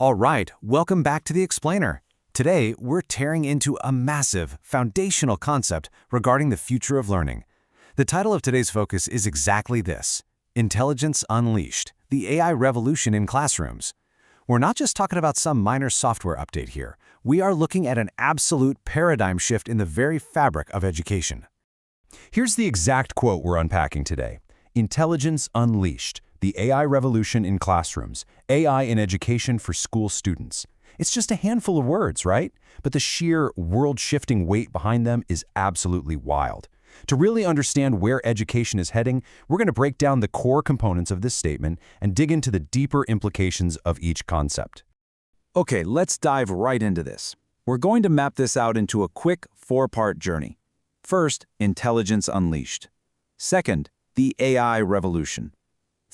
All right, welcome back to The Explainer. Today, we're tearing into a massive, foundational concept regarding the future of learning. The title of today's focus is exactly this: Intelligence Unleashed, the AI Revolution in Classrooms. We're not just talking about some minor software update here. We are looking at an absolute paradigm shift in the very fabric of education. Here's the exact quote we're unpacking today: Intelligence Unleashed, the AI Revolution in Classrooms, AI in Education for School Students. It's just a handful of words, right? But the sheer world-shifting weight behind them is absolutely wild. To really understand where education is heading, we're going to break down the core components of this statement and dig into the deeper implications of each concept. Okay, let's dive right into this. We're going to map this out into a quick four-part journey. First, Intelligence Unleashed. Second, the AI Revolution.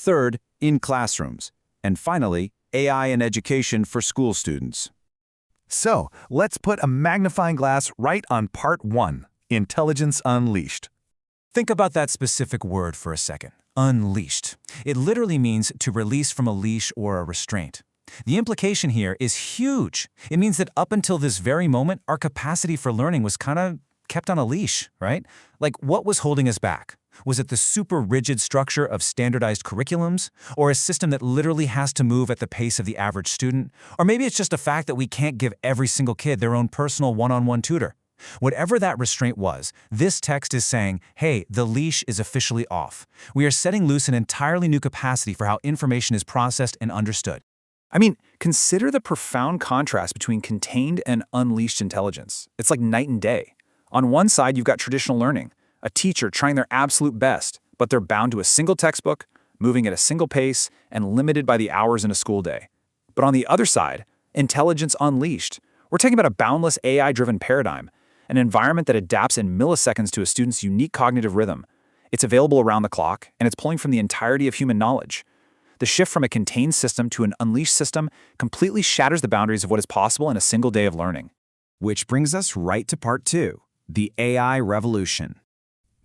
Third, in classrooms. And finally, AI in education for school students. So, let's put a magnifying glass right on part 1, Intelligence Unleashed. Think about that specific word for a second. Unleashed. It literally means to release from a leash or a restraint. The implication here is huge. It means that up until this very moment, our capacity for learning was kind of kept on a leash, right? Like, what was holding us back? Was it the super rigid structure of standardized curriculums? Or a system that literally has to move at the pace of the average student? Or maybe it's just a fact that we can't give every single kid their own personal one-on-one tutor. Whatever that restraint was, this text is saying, hey, the leash is officially off. We are setting loose an entirely new capacity for how information is processed and understood. I mean, consider the profound contrast between contained and unleashed intelligence. It's like night and day. On one side, you've got traditional learning, a teacher trying their absolute best, but they're bound to a single textbook, moving at a single pace, and limited by the hours in a school day. But on the other side, Intelligence Unleashed. We're talking about a boundless AI-driven paradigm, an environment that adapts in milliseconds to a student's unique cognitive rhythm. It's available around the clock, and it's pulling from the entirety of human knowledge. The shift from a contained system to an unleashed system completely shatters the boundaries of what is possible in a single day of learning. Which brings us right to part 2, the AI Revolution.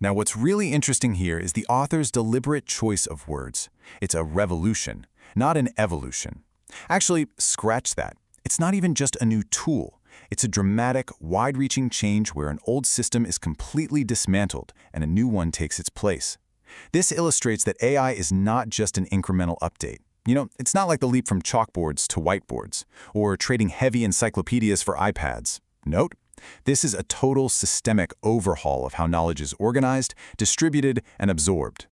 Now, what's really interesting here is the author's deliberate choice of words. It's a revolution, not an evolution. Actually, scratch that. It's not even just a new tool. It's a dramatic, wide-reaching change where an old system is completely dismantled and a new one takes its place. This illustrates that AI is not just an incremental update. It's not like the leap from chalkboards to whiteboards, or trading heavy encyclopedias for iPads. Note, this is a total systemic overhaul of how knowledge is organized, distributed, and absorbed.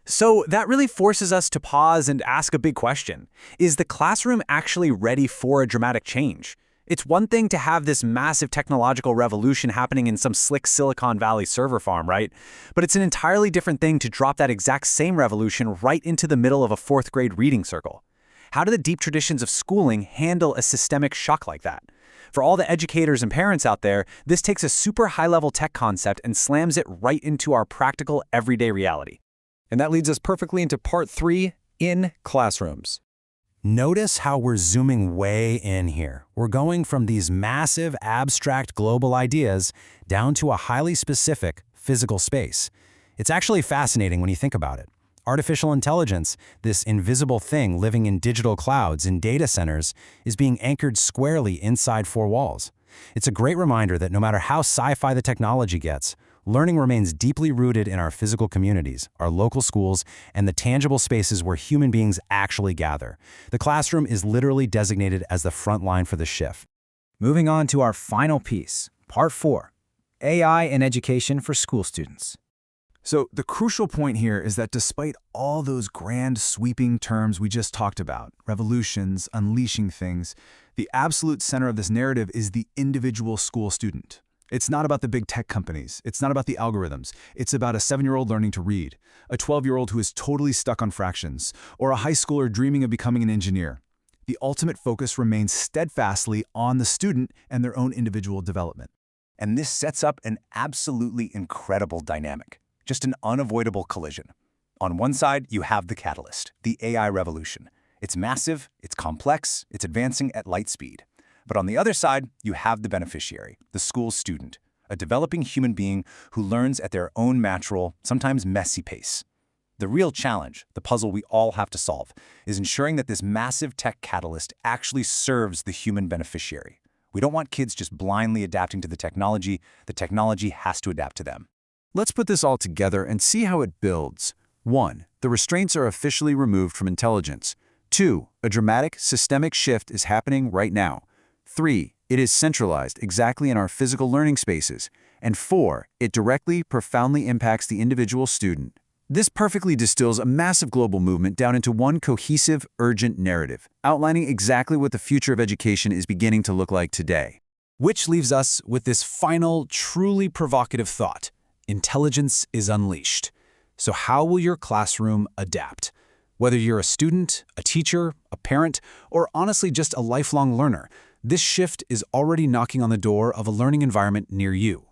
So that really forces us to pause and ask a big question. Is the classroom actually ready for a dramatic change? It's one thing to have this massive technological revolution happening in some slick Silicon Valley server farm, right? But it's an entirely different thing to drop that exact same revolution right into the middle of a 4th grade reading circle. How do the deep traditions of schooling handle a systemic shock like that? For all the educators and parents out there, this takes a super high-level tech concept and slams it right into our practical, everyday reality. And that leads us perfectly into part 3, in classrooms. Notice how we're zooming way in here. We're going from these massive, abstract global ideas down to a highly specific physical space. It's actually fascinating when you think about it. Artificial intelligence, this invisible thing living in digital clouds in data centers, is being anchored squarely inside 4 walls. It's a great reminder that no matter how sci-fi the technology gets, learning remains deeply rooted in our physical communities, our local schools, and the tangible spaces where human beings actually gather. The classroom is literally designated as the front line for the shift. Moving on to our final piece, part 4, AI in education for school students. So the crucial point here is that despite all those grand sweeping terms we just talked about, revolutions, unleashing things, the absolute center of this narrative is the individual school student. It's not about the big tech companies. It's not about the algorithms. It's about a 7-year-old learning to read, a 12-year-old who is totally stuck on fractions, or a high schooler dreaming of becoming an engineer. The ultimate focus remains steadfastly on the student and their own individual development. And this sets up an absolutely incredible dynamic. Just an unavoidable collision. On one side, you have the catalyst, the AI revolution. It's massive, it's complex, it's advancing at light speed. But on the other side, you have the beneficiary, the school student, a developing human being who learns at their own natural, sometimes messy pace. The real challenge, the puzzle we all have to solve, is ensuring that this massive tech catalyst actually serves the human beneficiary. We don't want kids just blindly adapting to the technology has to adapt to them. Let's put this all together and see how it builds. 1. The restraints are officially removed from intelligence. 2. A dramatic, systemic shift is happening right now. 3. It is centralized exactly in our physical learning spaces. And 4. It directly, profoundly impacts the individual student. This perfectly distills a massive global movement down into one cohesive, urgent narrative, outlining exactly what the future of education is beginning to look like today. Which leaves us with this final, truly provocative thought. Intelligence is unleashed. So how will your classroom adapt? Whether you're a student, a teacher, a parent, or honestly just a lifelong learner, this shift is already knocking on the door of a learning environment near you.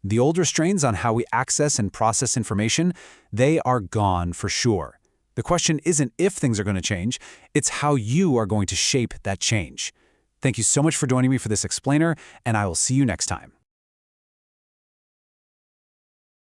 The old restraints on how we access and process information, they are gone for sure. The question isn't if things are going to change, it's how you are going to shape that change. Thank you so much for joining me for this explainer, and I will see you next time.